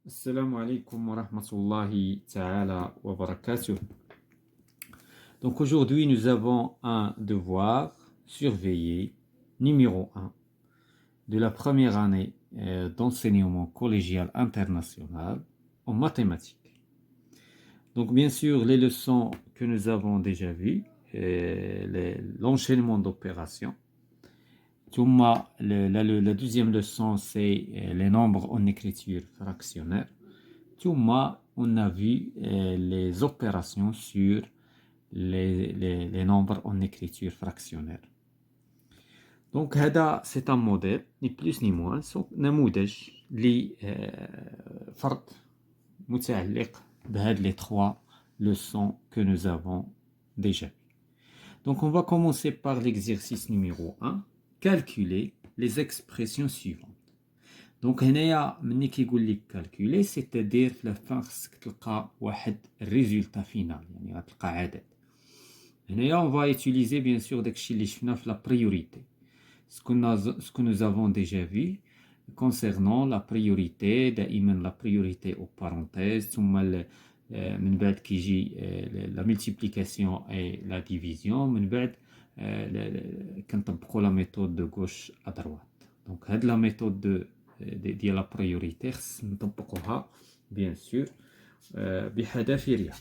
Assalamu alaikum wa rahmatullahi ta'ala wa barakatuh. Donc aujourd'hui, nous avons un devoir surveillé numéro 1 de la première année d'enseignement collégial international en mathématiques. Donc bien sûr, les leçons que nous avons déjà vues, l'enchaînement d'opérations. La deuxième leçon, c'est les nombres en écriture fractionnaire. On a vu les opérations sur les nombres en écriture fractionnaire. Donc, c'est un modèle, ni plus ni moins, نموذج لفرض متعلق بهذه les trois leçons que nous avons déjà vues. Donc, on va commencer par l'exercice numéro 1, calculer les expressions suivantes. دونك هنايا ملي كيقول لك كالكولي سيتادير في لافان خصك تلقى واحد الريزولتا فينال يعني غتلقى عدد. هنايا اون فا يوتيليزي بيان سور داكشي اللي شفنا في لا بريوريتي سكو nous avons déjà vu concernant la priorité. دائما لا بريوريتي او بارونتيز ثم من بعد كيجي لا ملتيبليكاسيون اي لا ديفيزيون من بعد كنطبقوا لا ميثود دو غوش ا دروات. دونك هاد لا ميثود ديال لا بريوريتي خص نطبقوها بيان سور بحذافيرها.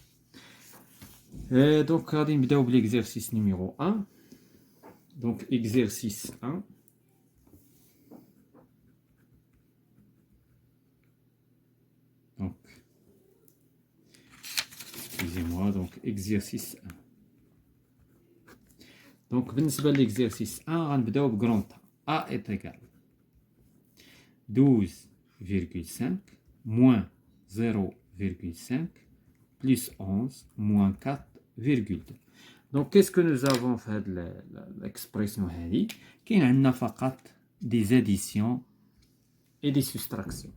دونك غادي نبداو بالاكزرسيس نيميرو 1. دونك اكزرسيس 1. دونك excusez-moi, donc exercice 1. دونك بالنسبه للاكزرسيس 1 غنبداو بكرونطا a est égal 12,5 moins 0,5 plus 11 moins 4,2. Donc, qu'est-ce que nous avons fait de l'expression هذه؟ كاين عندنا فقط des additions et des soustractions.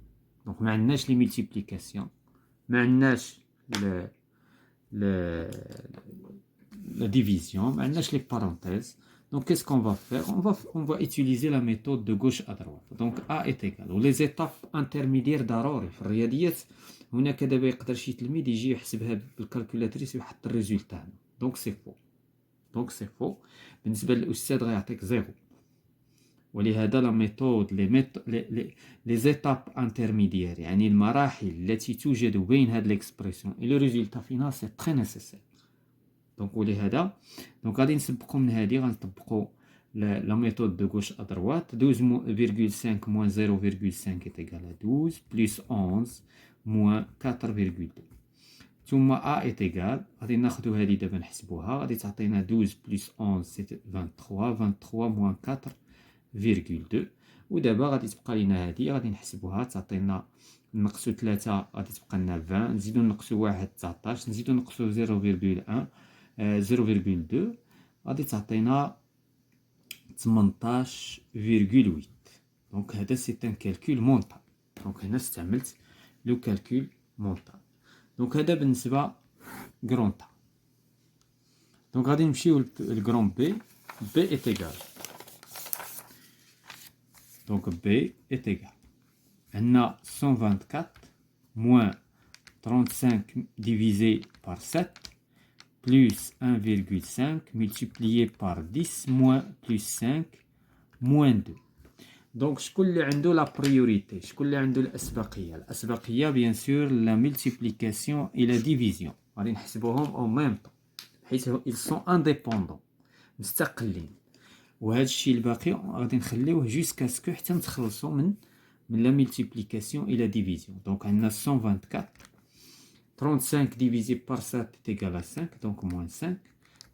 Donc, ما عندناش les multiplications, ما عندناش la division, ما عندناش les parenthèses. Donc, qu'est-ce qu'on va faire? On va utiliser la méthode de gauche à droite. Donc, A est égal. Ou les étapes intermédiaires ضروري في الرياضيات. هناك دابا يقدر شي تلميذ يجي يحسبها بالكالكولاتريس ويحط الريزولتا. Donc, c'est faux. Donc, c'est faux. بالنسبة للأستاذ غيعطيك زيرو. ولهذا la méthode les étapes intermédiaires يعني المراحل التي توجد بين هاد l'expression et le résultat final c'est très nécessaire. دونك ولهذا دونك غادي نسبقوا من هذه غنطبقوا لا ميثود دو غوش ا دروات 12,5 moins 0,5 est égal à 12 plus 11 moins 4,2 ثم a est égal غادي ناخذوا هذه دابا نحسبوها غادي تعطينا 12 plus 11 c'est 23 moins 4,2 ودابا غادي تبقى لنا هذه غادي نحسبوها تعطينا نقصوا 3 غادي تبقى لنا 20 نزيدو نقصوا 1 19 نزيدو نقصوا 0,1 0,2 غادي تعطينا 18,8. دونك هذا سي ان كالكول مونطال. دونك هنا استعملت لو كالكول مونطال. دونك هذا بالنسبه كرونطا. دونك غادي نمشيو لكرون بي. بي ايت ايغال دونك بي ايت ايغال عندنا 124 moins 35 divisé par 7 plus 1,5 multiplié par 10 moins plus 5 moins 2. Donc, شكون اللي عنده لا بريوريتي؟ شكون اللي عنده الأسبقية؟ الأسبقية بيان سور لا ملتيبليكاسيون إي لا ديفيزيون. غادي نحسبوهم أو ميم طون حيت ils sont indépendants مستقلين. وهذا الشيء الباقي غادي نخليوه جوسكا سكو حتى نتخلصوا من لا ملتيبليكاسيون إي لا ديفيزيون. دونك عندنا 124 35 divisé par 7 est égal à 5, donc moins 5,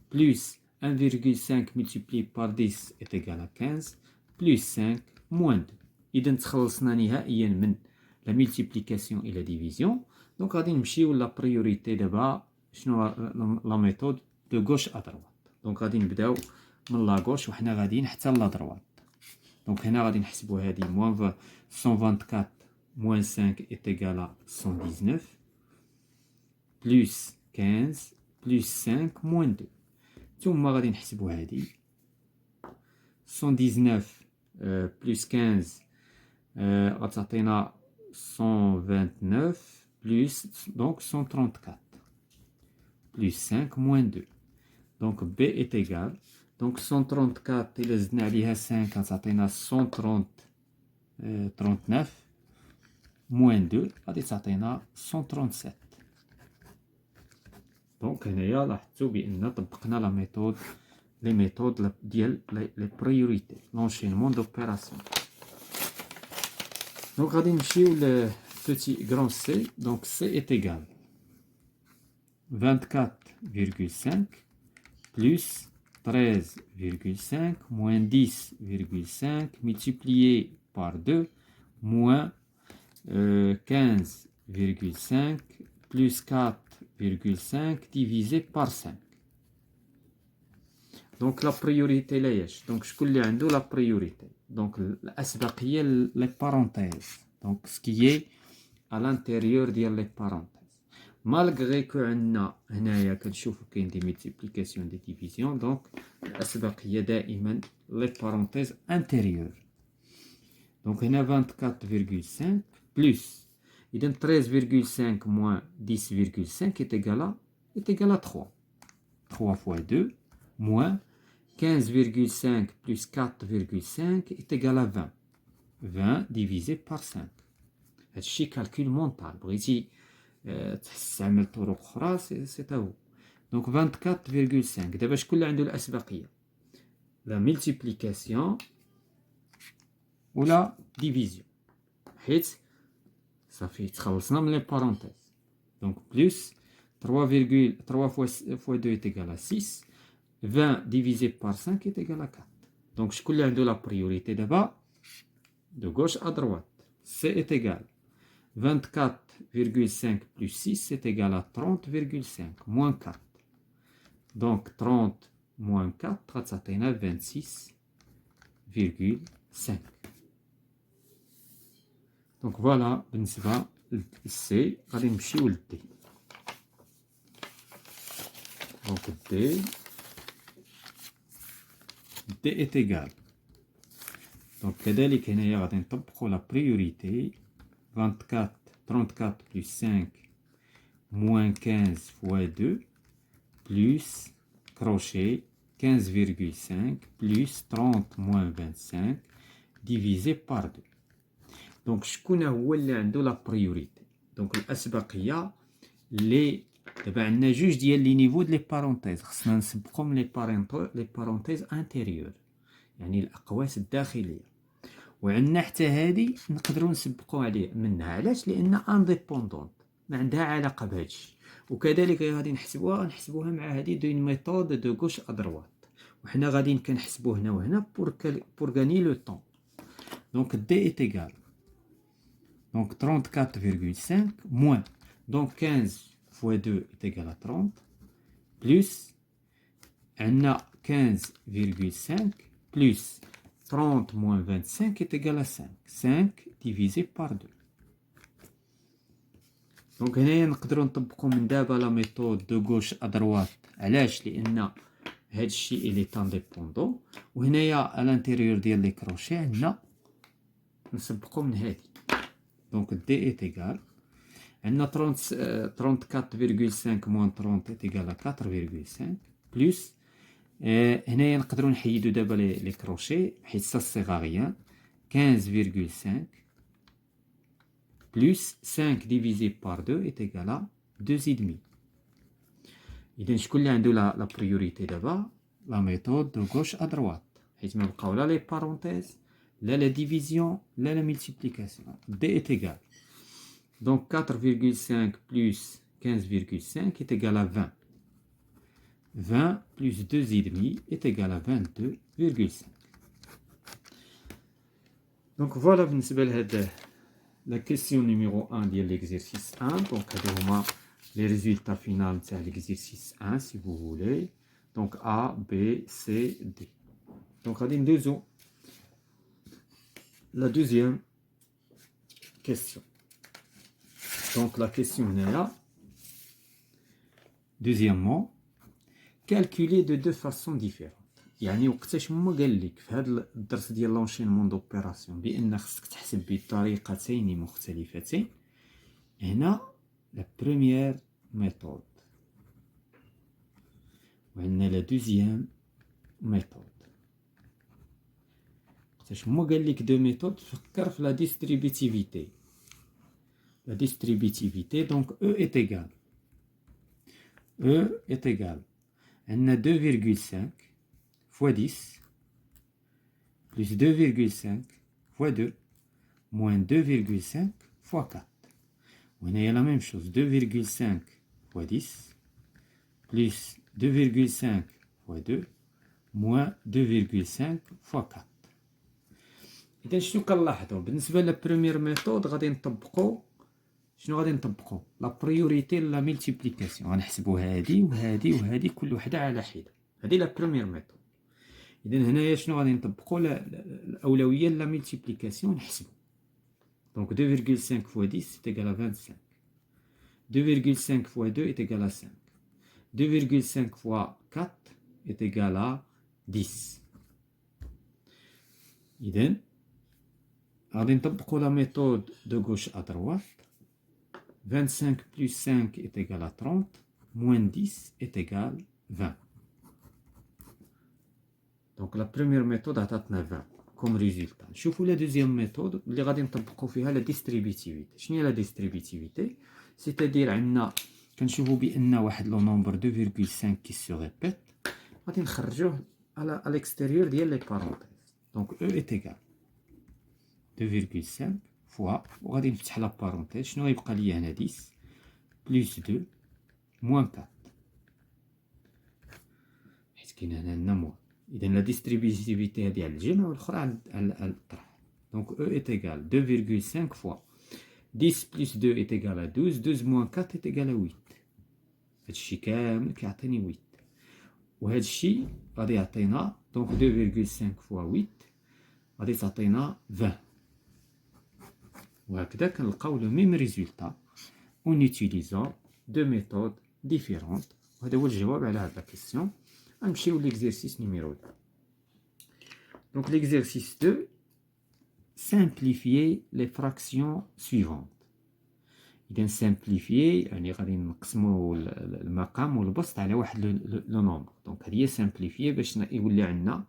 plus 1,5 multiplié par 10 est égal à 15, plus 5, moins 2. إذا تخلصنا نهائيا من la multiplication et la division. Donc غادي نمشيو لا بريوريتي دابا شنو لا ميثود دو غوش ا دروات. دونك غادي نبداو من لا غوش وحنا غاديين حتى لا دروات. دونك هنا غادي نحسبوا هذه moins 124 moins 5 est égal à 119. plus 15 plus 5 moins 2 ثم غادي نحسبوا هذه 119 plus 15 غتعطينا 129 plus donc 134 plus 5 moins 2. Donc B est égal. Donc 134 il a 5 ça 139 moins 2 ça 137. Donc هنايا لاحظتوا بان طبقنا لا ميثود les méthodes ديال les priorités, l'enchaînement d'opérations. Donc غادي نمشيو le petit grand C. Donc C est égal 24,5 plus 13,5 moins 10,5 multiplié par 2 moins 15,5 plus 4,5 divisé par 5. Donc la priorité là donc شكون اللي عنده la priorité. Donc الأسبقية les parenthèses. Donc ce qui est à l'intérieur ديال les parenthèses. Malgré que عندنا هنايا كنشوفوا كاين des multiplications des divisions. Donc الأسبقية دائما les parenthèses intérieures. Donc هنا 24,5 plus إذا 13,5 moins 10,5 est égal à 3. 3 fois 2 moins 15,5 plus 4,5 est égal à 20. 20 divisé par 5. هادشي calcul mental. بغيتي تستعمل طرق أخرى سي تا هو. Donc 24,5. دابا شكون اللي عنده الأسبقية؟ La multiplication ou la division. حيت صافي تخلصنا من les parenthèses. Donc plus 3 fois 2 est égal à 6. 20 divisé par 5 est égal à 4. Donc شكون اللي عنده la priorité دابا؟ De gauche à droite. C est égal 24,5 plus 6 c'est égal à 30,5 moins 4. Donc 30 moins 4 غتعطينا 26,5. Donc voilà بالنسبة ل C. غادي نمشيو ل D. Donc D est égal. Donc كذلك هنايا غادي نطبقوا la priorité 34 plus 5 moins 15 fois 2 plus crochet 15,5 plus 30 moins 25 divisé par 2. Donc شكون هو اللي عنده la priorité؟ Donc الأسبقية اللي دابا عندنا جوج ديال لي نيفو د لي بارونتيز خصنا نسبقهم لي بارونتيز انتيريور يعني الأقواس الداخلية. وعندنا حتى هذه نقدروا نسبقوا عليه منها. علاش؟ لان انديبوندونت ما عندها علاقه بهادشي. وكذلك غادي نحسبوها مع هذه دو ميثود دو غوش ا دروات. وحنا غادي كنحسبوا هنا وهنا بور غاني لو طون. دونك دي ايت ايغال دونك 34,5 moins donc 15 fois 2 est égal à 30 plus عندنا 15,5 plus 30 moins 25 est égal à 5. 5 divisé par 2. Donc هنايا نقدروا نطبقوا من دابا لا ميثود دو غوش ا دروات. علاش؟ لان هادشي اللي طانديبوندون. وهنايا على الانتيريور ديال لي كروشي عندنا نسبقوا من هادي. دونك دي ايت ايغال عندنا 34,5 moins 30 est égal à 4,5 plus هنايا نقدروا نحيدوا دابا لي كروشي حيت سا صغاريان 15,5 plus 5 divisé par 2 est égal à 2,5. إذا شكون اللي عنده لا بريوريتي دابا؟ لا ميثود دو غوش ا دروات حيت ما بقاو لا لي بارونتيز لا لا ديفيزيون لا لا ملتيبليكاسيون. دي ايت ايغال دونك 4,5 plus 15,5 est égal à 20. 20 plus 2,5 est égal à 22,5. Donc voilà بالنسبة لهاد la question numéro 1 ديال l'exercice 1. Donc هادو هما les résultats finaux تاع l'exercice 1 si vous voulez. Donc A, B, C, D. Donc غادي ندوزو la deuxième question. Donc la question هنايا deuxièmement calculer de deux façons différentes. يعني وقتاش هما قال لك في هذا الدرس ديال لونشينمون دوبيراسيون بان خصك تحسب بطريقتين مختلفتين. هنا لا بروميير ميثود وعندنا لا دوزيام ميثود. وقتاش هما قال لك دو ميثود فكر في لا ديستريبيتيفيتي. لا ديستريبيتيفيتي دونك او est égal عندنا 2,5 fois 10 plus 2,5 fois 2 moins 2,5 fois 4. وهنا هي la même chose 2,5 fois 10 plus 2,5 fois 2 moins 2,5 fois 4. إذا شنو كنلاحظوا بالنسبة لا بروميير ميثود غادي نطبقوا شنو غادي نطبقوا لا بريوريتي لا ملتيبليكاسيون. غنحسبوا هادي وهادي وهادي كل وحده على حده. هادي لا بروميير ميثود. إذا هنايا شنو غادي نطبقوا الأولوية لا ملتيبليكاسيون نحسبوا. دونك 2,5 fois 10 est égal à 25. 2,5 fois 2 est égal à 5. 2,5 fois 4 est égal à 10. إذن غادي نطبقوا la méthode de gauche à droite. 25 plus 5 est égal à 30, moins 10 est égal à 20. Donc la première méthode عطاتنا 20 comme résultat. نشوفوا la deuxième méthode اللي غادي نطبقوا فيها la distributivité. شنو هي la distributivité؟ c'est-à-dire عندنا كنشوفوا بان واحد لو نومبر 2,5 كي سو ريبيت غادي نخرجوه على الاكستيريور ديال لي بارونتيز. دونك او est égal 2,5 فوا وغادي نفتح لا بارونتيز. شنو غيبقى ليا هنا 10 بلس 2 موان 4 حيت كاين هنا عندنا موان. اذا لا ديستريبيتيفيتي هادي على الجمع والاخرى على الطرح. دونك او est égal 2,5 فوا 10 plus 2 est égal à 12. 12 moins 4 est égal à 8. هادشي كامل كيعطيني 8. وهادشي غادي يعطينا دونك 2,5 فوا 8 غادي تعطينا 20. وهكذا كنلقاو لو ميم ريزولتا اون utilisant دو ميثود ديفيرونت. وهذا هو الجواب على هاد لا كيسيون. غنمشيو ليكزيرسيس نيميرو 2. دونك ليكزيرسيس 2 simplifier les fractions suivantes. إذا simplifier يعني غادي نقسمو المقام والبسط على واحد لو نومبر. دونك هذه هي simplifier باش يولي عندنا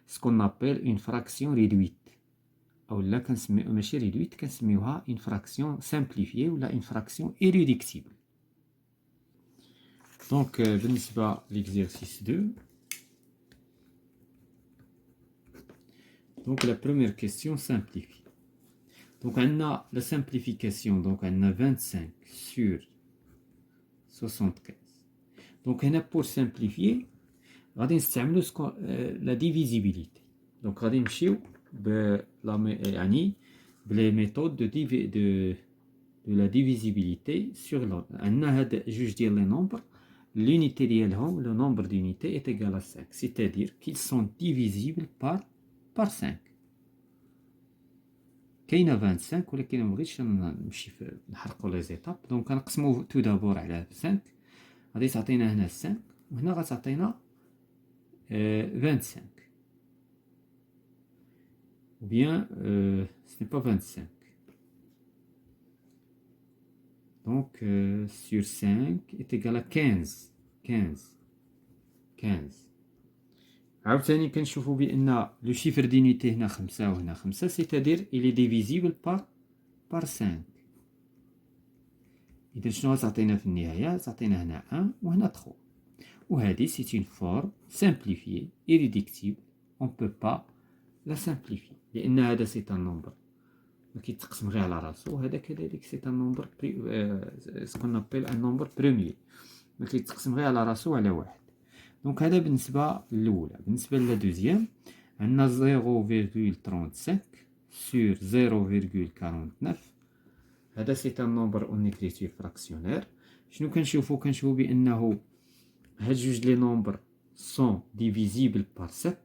سكون نابيل اون فراكسيون ريدويت اولا كنسميو ماشي ريدويت كنسميوها اون فراكسيون simplifier ولا اون فراكسيون irréductible. دونك بالنسبة ليكزيرسيس 2 donc la première question simplifie. Donc on a la simplification, donc on a 25 sur 75. Donc on a pour simplifier غادي نستعملوا la divisibilité. Donc غادي نمشيو يعني بلي ميثود de la divisibilité sur عندنا هاد جوج ديال لي نومبر l'unité ديالهم le nombre d'unités est égal à 5, c'est-à-dire qu'ils sont divisibles par 5. كاينه 25 ولكن ما بغيتش نمشي نحرقوا لي زيتاب. دونك كنقسموا تو دابور على 5 غادي تعطينا هنا 5 وهنا غتعطينا 25 ou bien ce n'est pas 25. Donc sur 5 est égal à 15. عاوتاني كنشوفوا بان لو شيفر دينيتي هنا 5 وهنا 5 سيتادير إلي ديفيزيبل بار 5. اذا شنو غتعطينا في النهايه؟ تعطينا هنا 1 وهنا 3. وهذه سي اون فورم سامبليفيي irréductible on peut pas la simplifier لان هذا سي ان نومبر ما كيتقسم غير على راسو وهذا كذلك سي ان نومبر سكون نابيل ان نومبر بروميير ما كيتقسم غير على راسو على واحد. دونك هذا بالنسبة للأولى. بالنسبة للدوزيام عندنا 0,35 sur 0,49. هذا سي ان نومبر اون اكريتور فراكسيونير. شنو كنشوفو بانه هاد جوج لي نومبر سون ديفيزيبل بار 7.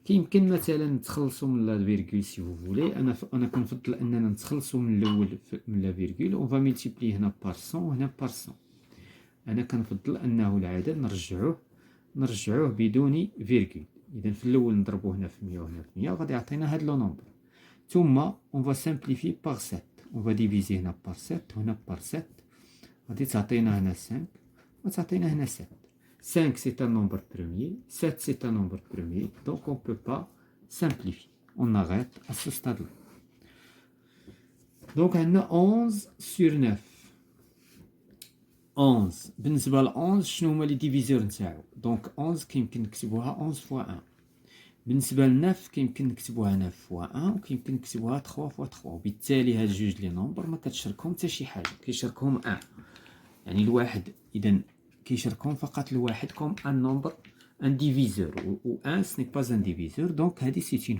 كيمكن مثلا نتخلصوا من لا فيرغول سي فو فولي. انا كنفضل اننا نتخلصوا من الاول من لا فيرغول اون فا ملتيبلي هنا بار 100 وهنا بار 100. انا كنفضل انه العدد نرجعوه نرجعوه بدون فيرغول. إذا في الأول نضربو هنا في 100 وهنا في 100 غادي يعطينا هاد لو نومبر. ثم on va simplifier par 7. On va diviser هنا par 7 وهنا par 7. غادي تعطينا هنا 5 وتعطينا هنا 7. 5 c'est un nombre premier, 7 c'est un nombre premier, donc on ne peut pas simplifier. On arrête à ce stade-là. Donc on a 11 sur 9. 11 بالنسبة ل 11 شنو هما لي ديفيزور نتاعو؟ دونك 11 كيمكن نكتبوها 11 فوا 1. بالنسبة ل 9 كيمكن نكتبوها 9 فوا 1 وكيمكن نكتبوها 3 فوا 3 وبالتالي هاد جوج لي نومبر ما كتشاركهم حتى شي حاجة كيشاركهم 1 يعني الواحد إذا كيشاركهم فقط الواحد كوم ان نومبر ان ديفيزور و 1 سني با ان ديفيزور دونك هادي سي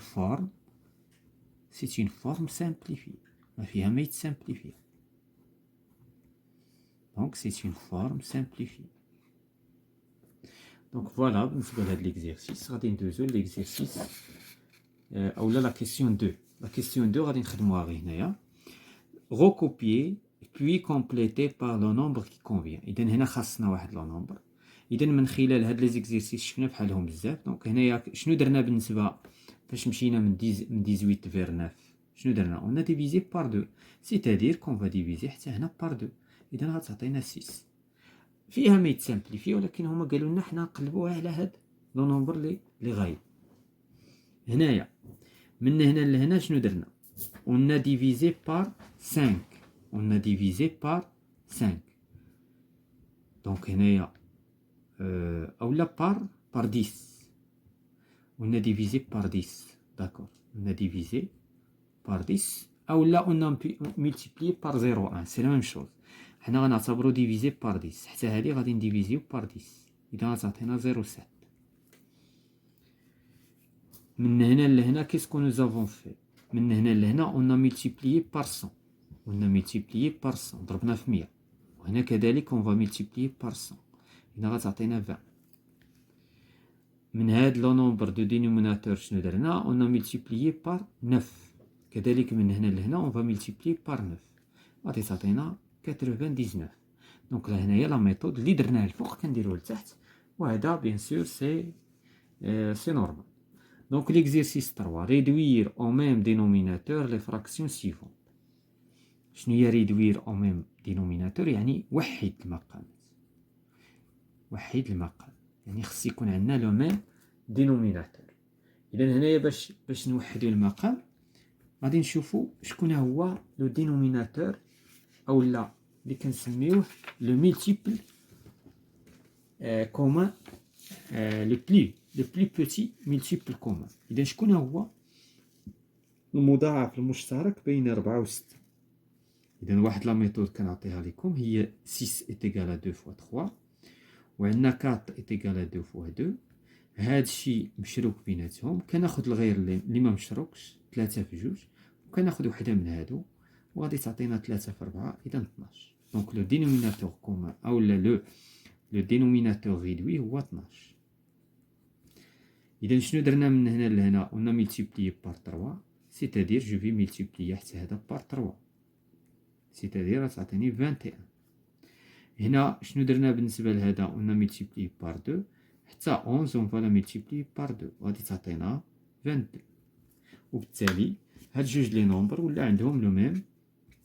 اون فورم سامبليفي ما فيها ما يتسامبليفي دونك سي اون فورم سامبليفي. دونك فوالا بالنسبة لهاد ليكزيرسيس غادي ندوزو ليكزيرسيس اولا لا كيسيون 2. لا كيسيون 2 غادي نخدموها غير هنايا recopier puis compléter par le nombre qui convient. إذا هنا خاصنا واحد لو نومبر. إذا من خلال هاد لي زيكزيرسيس شفنا بحالهم بزاف. دونك هنايا شنو درنا بالنسبة فاش مشينا من 18 فير 9 شنو درنا؟ on a divisé par 2 c'est-à-dire qu'on va diviser حتى هنا par 2. إذا غتعطينا 6 فيها ما يتسامبليفي ولكن هما قالوا لنا حنا نقلبوها على هاد لو نومبر لي غايب. هنايا من هنا لهنا شنو درنا؟ on a divisé par 5. On a divisé par 5. Donc, ou là par 10. On a divisé par 10. D'accord. On a divisé par 10. Ou là, on a multiplié par 0,1. C'est la même chose. On a divisé par 10. حتى هذه غادي نديفيزيو par 10. إذا غتعطينا 0,7. من هنا لهنا qu'est-ce que nous avons fait؟ من هنا لهنا on a multiplié par 100. On a multiplié par 100 ضربنا في 100 وهنا كذلك on va multiplier par 100 هنا غتعطينا 20. من هاد لو نومبر دو دينوميناتور شنو درنا؟ on a multiplié par 9 كذلك من هنا لهنا on va multiplier par 9 غادي تعطينا 99. دونك لهنايا لا ميثود اللي درناها الفوق كنديروه لتحت وهذا بيان سور سي نورمال. دونك ليكزيرسيس 3 réduire au même dénominateur les fractions suivantes. شنو هي ريدوير او ميم دينوميناتور؟ يعني وحد المقامات. وحد المقام يعني خص يكون عندنا لو ميم دينوميناتور. اذا هنايا باش نوحدو المقام غادي نشوفو شكون هو لو دينوميناتور او لا اللي كنسميوه لو مولتيبل كومان لو بلي بوتي مولتيبل كومان. اذا شكون هو المضاعف المشترك بين 4 و 6؟ إذا واحد لا ميثود كنعطيها لكم هي 6 est égal à 2 fois 3 وعندنا 4 est égal à 2 fois 2. هادشي مشروك بيناتهم كناخد الغير اللي ما مشروكش 3 في 2 وكناخد وحده من هادو وغادي تعطينا 3 في 4 إذا 12. دونك لو دينوميناتور كومان أو لو دينوميناتور ريدوي هو 12. إذا شنو درنا من هنا لهنا؟ on a multiplié par 3 c'est-à-dire je vais multiplier حتى هذا par 3 c'est-à-dire تعطيني 21. هنا شنو درنا بالنسبة لهذا؟ on a multiplié par 2 حتى 11 on va la multiplier par 2 غادي تعطينا 22. وبالتالي هاد جوج لي نومبر ولا عندهم لو ميم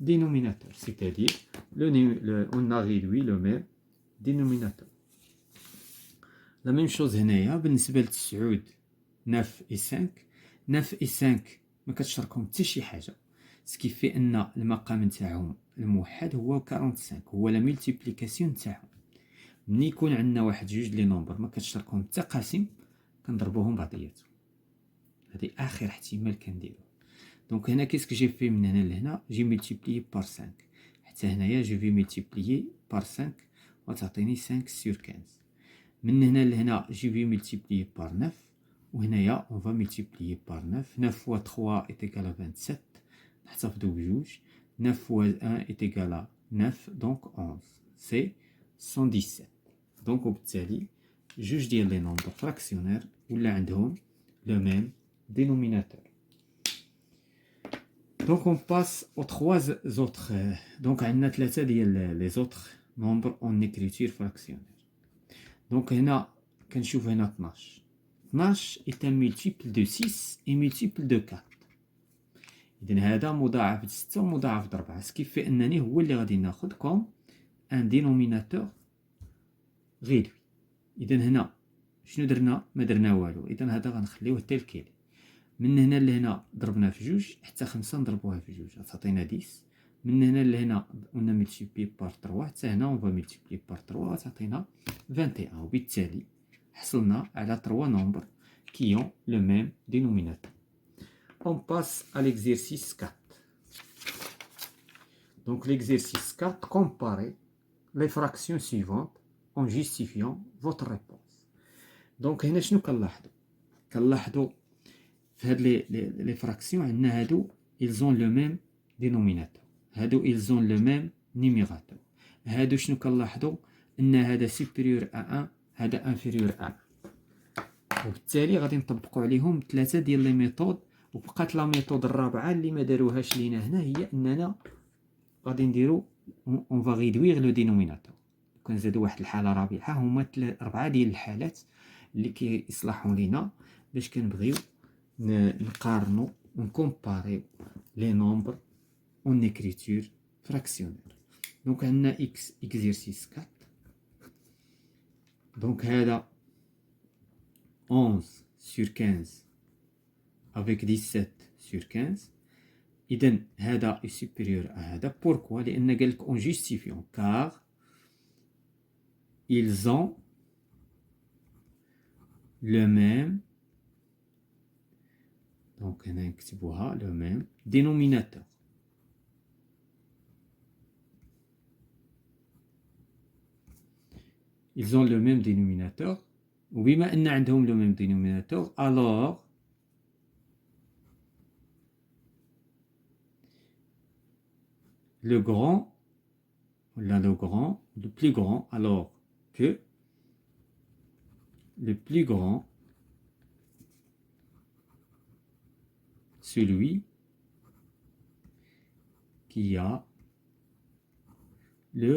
dénominateur c'est-à-dire on a réduit le même dénominateur. la même chose هنايا بالنسبة ل 9 9 et 5 9 et 5 ما كتشاركهم حتى شي حاجة سكيفي ان المقام نتاعهم الموحد هو 45 هو لا ملتيبليكاسيون نتاعهم. ملي يكون عندنا واحد جوج لي نومبر ما كتشاركهم حتى قاسم كنضربوهم بعضياتهم. هذه اخر احتمال كنديرو. دونك هنا كيسك جي في من هنا لهنا جي ملتيبليي بار 5 حتى هنايا جو في ملتيبليي بار 5 وتعطيني 5 سور 15. من هنا لهنا جي في ملتيبليي بار 9 وهنايا اون فا ملتيبليي بار 9. 9 فوا 3 est égal à 27 نحتفظوا بجوج. 9 fois 1 est égal à 9 donc 11 c'est 117. donc وبالتالي جوج ديال لي نومبر فراكسيونير ولا عندهم لو ميم dénominateur. donc on passe aux 3 autres. donc عندنا 3 ديال les autres nombres en écriture fractionnaire. donc هنا كنشوف هنا 12. 12 est un multiple de 6 et multiple de 4. إذن هذا مضاعف د 6 ومضاعف د 4. سكيف في أنني هو اللي غادي ناخد كوم ان دينوميناتور غيدوي. إذن هنا شنو درنا؟ ما درنا والو. إذن هذا غنخليوه تيل كيل. من هنا لهنا ضربنا في جوج حتى 5 نضربوها في جوج غتعطينا 10. من هنا لهنا قلنا ملتيبلي بار 3 حتى هنا اون فا ملتيبلي بار 3 غتعطينا 21. وبالتالي حصلنا على 3 nombres qui ont le même dénominateur. On passe à l'exercice 4. Donc l'exercice 4, comparez les fractions suivantes en justifiant votre réponse. Donc هنا شنو كنلاحظوا؟ كنلاحظوا في هاد لي فراكسيون عندنا هادو ils ont le même dénominateur. هادو ils ont le même numérateur. هادو شنو كنلاحظوا؟ ان هذا supérieur à 1 هذا inférieur à 1. وبالتالي غادي نطبقوا عليهم 3 ديال لي ميثود. وبقات لا ميثود الرابعه اللي ما داروهاش لينا هنا هي اننا غادي نديرو اون فا ريدوير لو دينوميناتور. كنزيدو واحد الحاله رابعه. هما 4 ديال الحالات اللي كيصلحوا لينا باش كنبغيو نقارنوا ونكومباريو لي نومبر اون écriture fractionnaire. دونك عندنا x exercice 4. دونك هذا 11 sur 15 avec 17 sur 15. إذن هذا est supérieur à هذا. Pourquoi؟ لأن قالك en justifiant car ils ont le même. donc هنا نكتبوها le même dénominateur. ils ont le même dénominateur. وبما أن عندهم le même dénominateur alors le grand, le plus grand, alors que le plus grand, celui qui a le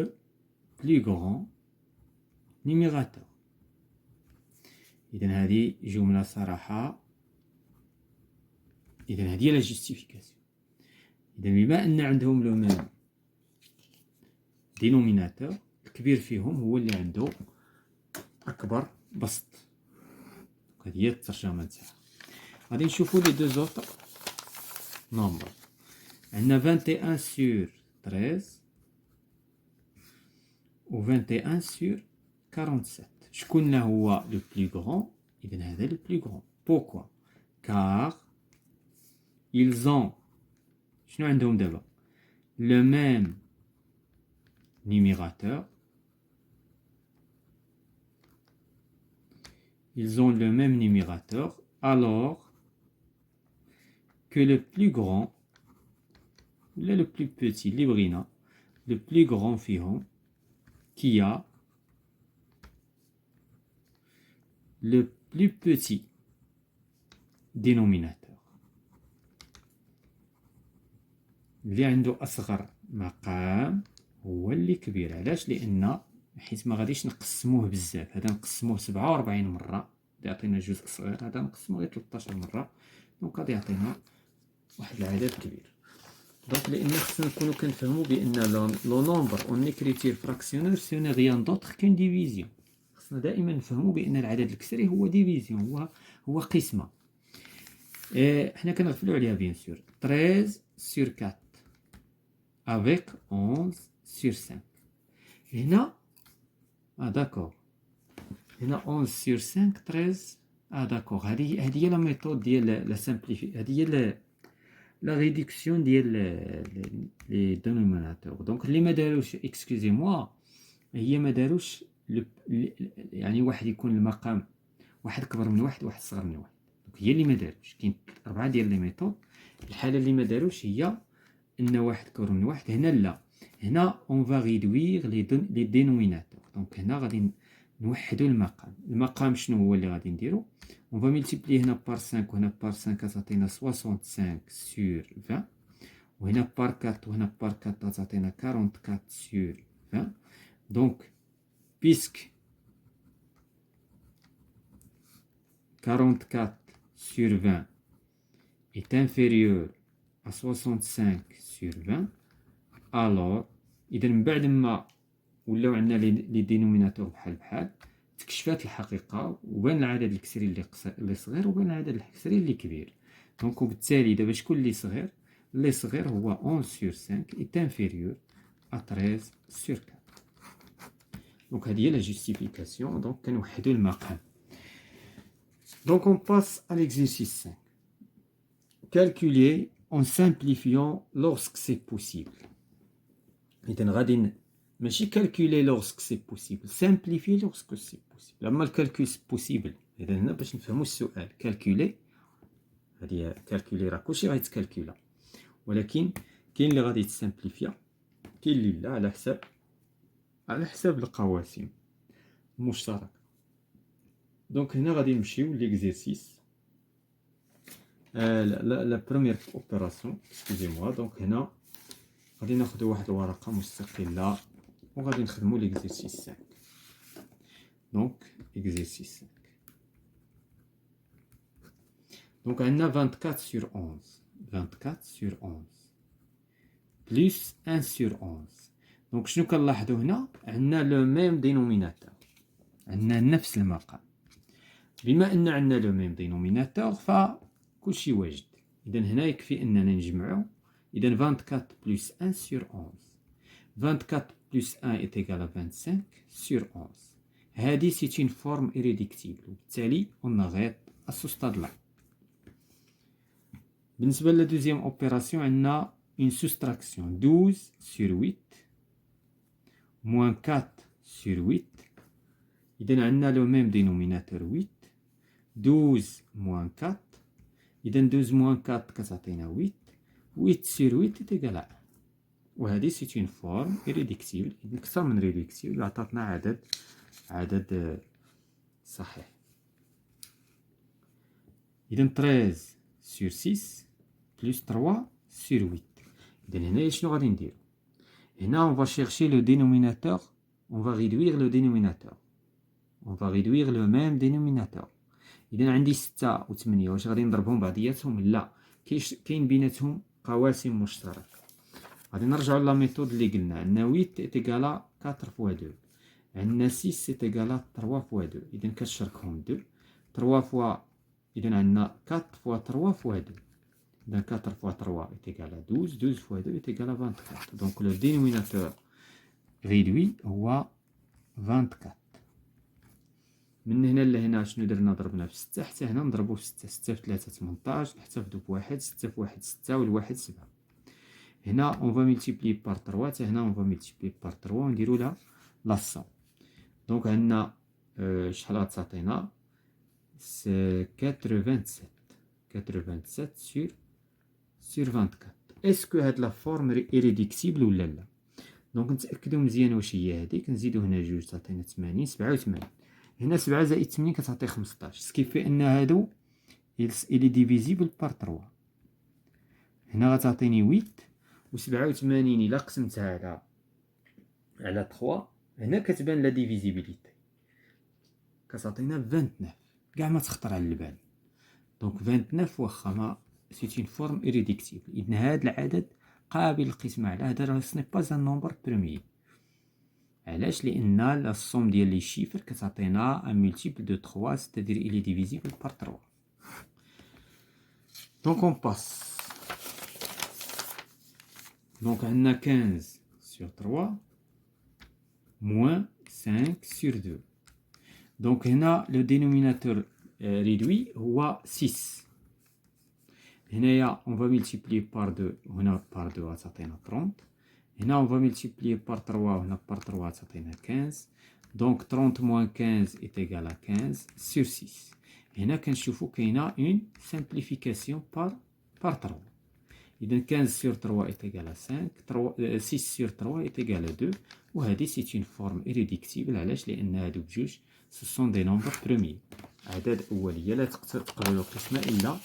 plus grand numérateur. إذن هذه جملة صراحة. إذن هذه هي لا جوستيفيكاسيون. إذن بما أن عندهم لو ميم دينوميناتور الكبير فيهم هو اللي عنده أكبر بسط. هذه هي الترجمة نتاعها. غادي نشوفو لي دو زوطر نومبر. عندنا 21 sur 13 و 21 sur 47. شكون هو لو بلو غران؟ إذن هذا لو بلو غران. بوكوا؟ كار ils ont شنو عندهم دابا؟ le même numérateur. ils ont le même numérateur alors que le plus grand là le plus petit librina le plus grand فيهم qui a le plus petit dénominateur. اللي عنده أصغر مقام هو اللي كبير. علاش؟ لأن حيت ما غاديش نقسموه بزاف. هذا نقسموه 47 مرة يعطينا جزء صغير. هذا نقسموه غير 13 مرة دونك غادي يعطينا واحد العدد كبير. دونك لأن خصنا نكونو كنفهمو بأن لو نومبر اون إكريتير فراكسيونير سو ني غيان دوطخ كون ديفيزيون. خصنا دائما نفهمو بأن العدد الكسري هو ديفيزيون هو قسمة. حنا كنغفلو عليها بيان سور 13 sur 4 avec 11 sur 5. هنا داكور. هنا 11 sur 5 13. داكور. هذه هي لا ميثود ديال لا سامبليفي. هذه هي لا ريدكسيون ديال لي دينوميناتور. دونك اللي ما داروش اكسكوزي موا هي ما داروش يعني واحد يكون المقام واحد كبر من واحد وواحد صغر من واحد. دونك هي اللي ما داروش. كاين 4 ديال لي ميثود. الحاله اللي ما داروش هي ان واحد كبر من واحد. هنا لا. هنا اون فا ريدوير لي دينوميناتور. دونك هنا غادي نوحدوا المقام. المقام شنو هو اللي غادي نديرو؟ اون فا ملتيبلي هنا بار 5 وهنا بار 5 كتعطينا 65 sur 20 وهنا بار 4 وهنا بار 4 تعطينا 44 sur 20. دونك بيسك 44 sur 20 est inférieur à 65 sur 20, alors إذا من بعد ما ولاو عندنا لي دينوميناتور بحال تكشفات الحقيقة وبان العدد الكسري اللي صغير وبان العدد الكسري اللي كبير. دونك وبالتالي دابا شكون اللي صغير هو 11 sur 5 est inférieur à 13 sur 4. دونك هذه هي لا جوستيفيكاسيون. دونك كنوحدو المقام. دونك on passe à l'exercice 5. Calculer en simplifiant lorsque c'est possible. إذن غادي ماشي calculer lorsque c'est possible, simplifier lorsque c'est possible. أما الكالكول possible إذا هنا باش نفهمو السؤال calculer هادي calculer راه كلشي غيتكالكولا، ولكن كاين اللي غادي يتسامبليفيا كاين اللي لا على حساب القواسم المشتركة. دونك هنا غادي نمشيو ليكزيرسيس لا بروميير اوبيراسيون اكسكوزي موا. دونك هنا غادي ناخدو واحد الورقة مستقلة وغادي نخدمو ليكزيرسيس 5. دونك اكزيرسيس 5. دونك عندنا 24 sur 11 24 sur 11 plus 1 sur 11. دونك شنو كنلاحظو هنا؟ عندنا لو ميم دينوميناتور، عندنا نفس المقام. بما ان عندنا لو ميم دينوميناتور فكلشي واجد. اذا هنا يكفي اننا نجمعو. اذا 24 plus 1 sur 11. 24 plus 1 est égal à 25 sur 11. هذه c'est une forme irréductible وبالتالي on arrête à ce stade là. بالنسبة لا دوزيام اوبيراسيون عندنا une soustraction 12 sur 8 moins 4 sur 8. إذا عندنا le même dénominateur 8. 12 moins 4. إذا 12 moins 4 كتعطينا 8. 8 sur 8 est égal à 1. وهذه c'est une forme irréductible. إذا أكثر من réductible عطاتنا عدد صحيح. إذا 13 sur 6 plus 3 sur 8. إذا هنا شنو غادي نديرو؟ هنا on va chercher le dénominateur, on va réduire le dénominateur. On va réduire le même dénominateur. إذا عندي 6 و 8 واش غادي نضربهم بعضياتهم؟ لا، كاين بيناتهم قواسم مشتركة. غادي نرجعو لا ميثود اللي قلنا. عندنا 8 est égal à 4 fois 2. عندنا 6 est égal à 3 fois 2. إذا كتشركهم 2. 3 fois إذا عندنا 4 fois 3 fois 2. إذا 4 fois 3 est égal à 12. 12 fois 2 est égal à 24. Donc le dénominateur réduit هو 24. من هنا لهنا شنو درنا؟ ضربنا في 6 حتى هنا نضربو في 6. 6 في 3 18، نحتفظو ب1. 6 في 1 6 والواحد 7. هنا on va multiplier par 3 حتى هنا on va multiplier par 3 ونديرو لها لا somme. دونك عندنا شحال غتعطينا؟ 87 sur 24. اسكو هاد لا فورم irréductible ولا لا؟ دونك نتاكدو مزيان واش هي هذيك. نزيدو هنا 2 تعطينا 80. 87 هنا 7 زائد 8 كتعطي 15. سكيفي ان هادو il est divisible par 3. هنا غتعطيني 8 و 87 الا قسمتها على 3 هنا كتبان لا ديفيزيبيليتي كتعطينا 29. كاع ما تخطر على البال. دونك 29 واخا ما c'est une forme irréductible. إذن هاد العدد قابل للقسمة على هذا ce n'est pas un nombre premier. علاش؟ لأن la somme ديال لي chiffres كتعطينا un multiple de 3 c'est-à-dire il est divisible par 3. Donc on passe. Donc عندنا 15 sur 3 moins 5 sur 2. Donc هنا le dénominateur réduit هو 6. هنايا on va multiplier par 2 هنا par 2 غتعطينا 30. هنا on va multiplier par 3 وهنا par 3 غتعطينا 15. Donc 30 moins 15 est égal à 15 sur 6. هنا كنشوفو كاينه une simplification par 3. إذا 15 sur 3 est égal à 5. 6 sur 3 est égal à 2. وهذه c'est une forme irréductible. علاش؟ لأن هادو بجوج ce sont des nombres premiers. أعداد أولية لا تقبل القسمة إلا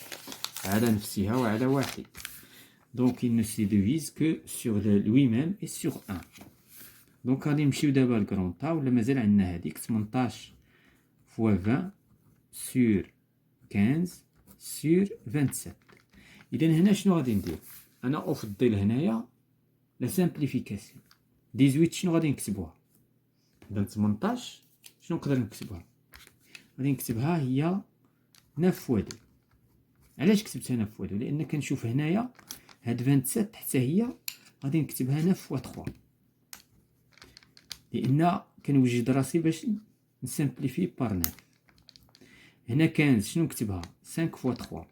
على نفسها وعلى واحد. Donc il ne se divise que sur lui-même et sur 1. Donc غادي نمشيو دابا لكرونطا ولا مازال عندنا هذيك 18 fois 20 sur 15 sur 27. إذا هنا شنو غادي ندير؟ أنا أفضل هنايا لا سامبليفيكاسيون. 18 شنو غادي نكتبوها؟ إذا 18 شنو نقدر نكتبها؟ غادي نكتبها هي 9 فوا 2. علاش كتبتها 9 فوا 2؟ لأن كنشوف هنايا هاد 27 حتى هي غادي نكتبها 9 فوا 3، لأن كنوجد راسي باش نسامبليفي بار 9. هنا 15 شنو نكتبها؟ 5 فوا 3.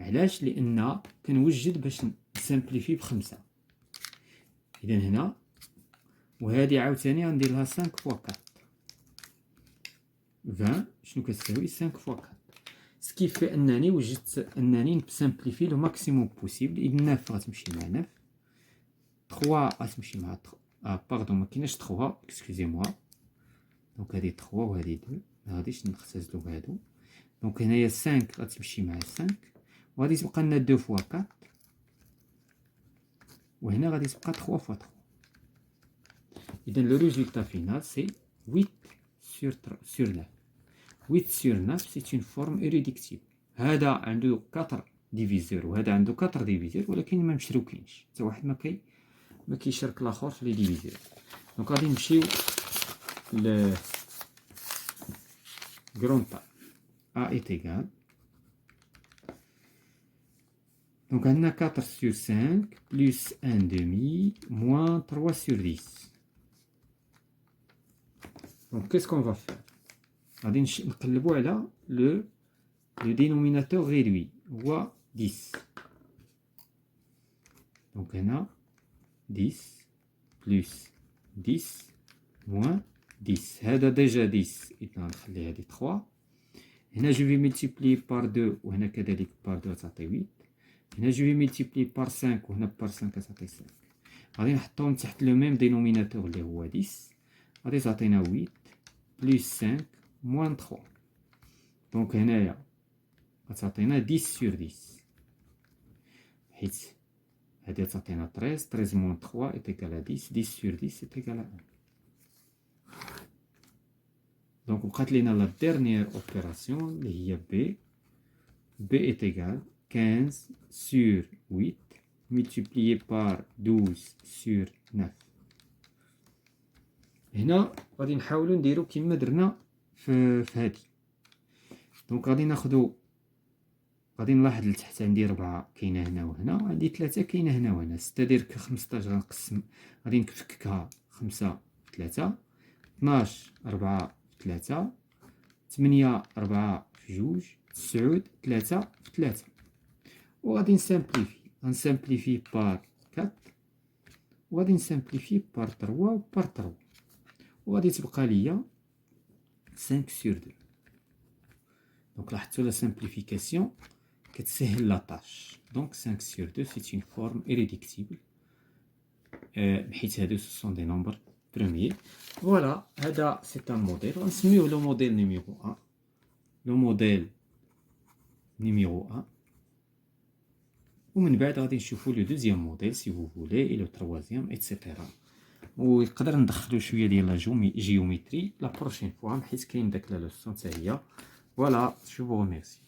علاش؟ لأن كنوجد باش نسامبليفي ب5. إذا هنا وهادي عاوتاني غندير لها 5 فوا 4. 20 شنو كتساوي؟ 5 فوا 4. سكيفي أنني وجدت أنني نسامبليفي لو ماكسيموم بوسيبل. إذا 9 غتمشي مع 9، 3 غتمشي مع باردون مكايناش 3 اكسكوزي موا. دونك هادي 3 وهادي 2 مغاديش نختزلو بهادو. دونك هنايا 5 غتمشي مع 5 وغادي تبقى لنا 2 فوا 4 وهنا غادي تبقى 3 فوا 3. إذا لو ريزولتا فينال سي 8 sur 9. 8 sur 9 c'est une forme irréductible. هذا عنده 4 ديفيزور وهذا عنده 4 ديفيزور، ولكن ما مشروكينش، حتى واحد ما كيشارك الاخر في لي ديفيزور. دونك غادي نمشيو ل grand A. A est égal. Donc on a 4 sur 5 plus 1 demi moins 3 sur 10. Donc qu'est-ce qu'on va faire? غادي نقلبو على le dénominateur réduit هو 10. Donc هنا 10 plus 10 moins 10. هذا ديجا 10 إذا نخلي هذه 3. هنا جو في ملتيبلي بار 2 وهنا كذلك بار 2 تعطي 8. هنا جو في ملتيبلي بار 5 وهنا بار 5 تعطي 5. غادي نحطهم تحت لو ميم دينوميناتور اللي هو 10. غادي تعطينا 8 بلس 5 موان 3. دونك هنايا غتعطينا 10 سور 10، حيت هادي تعطينا 13. 13 موان 3 est égal à 10. 10 sur 10 est égal à 1. Donc بقات لينا لا dernière opération اللي هي B. B est égal 15 sur 8 multiplié par 12 sur 9. هنا غادي نحاولو نديرو كيما درنا في هادي. دونك غادي ناخدو، غادي نلاحظ لتحت عندي 4 كاينه هنا وهنا، وعندي 3 كاينه هنا وهنا. 6 دير 15 غنقسم، غادي نفككها 5 في 3. 12 4 في 3. 8 4 في 2. 9 3 في 3. وغادي نسامبليفي بار 4 وغادي نسامبليفي بار 3 وبار 3 وغادي تبقى ليا 5 sur 2. دونك لاحظتوا لا سامبليفيكاسيون كتسهل لا طاش. دونك 5 sur 2 c'est une forme irréductible حيت هادو سون دي نومبر بروميي. فوالا هذا سي ان موديل غنسميوه لو موديل نيميرو 1. لو موديل نيميرو 1. ومن بعد غادي نشوفو لو دوزيام موديل سي فو فولي اي لو تروازيام ايتترا. ويقدر ندخلو شويه ديال لا جيوميتري لا بروشين فوا حيت كاين داك لا لوسون حتى هي. فوالا جو فو ريميرسي.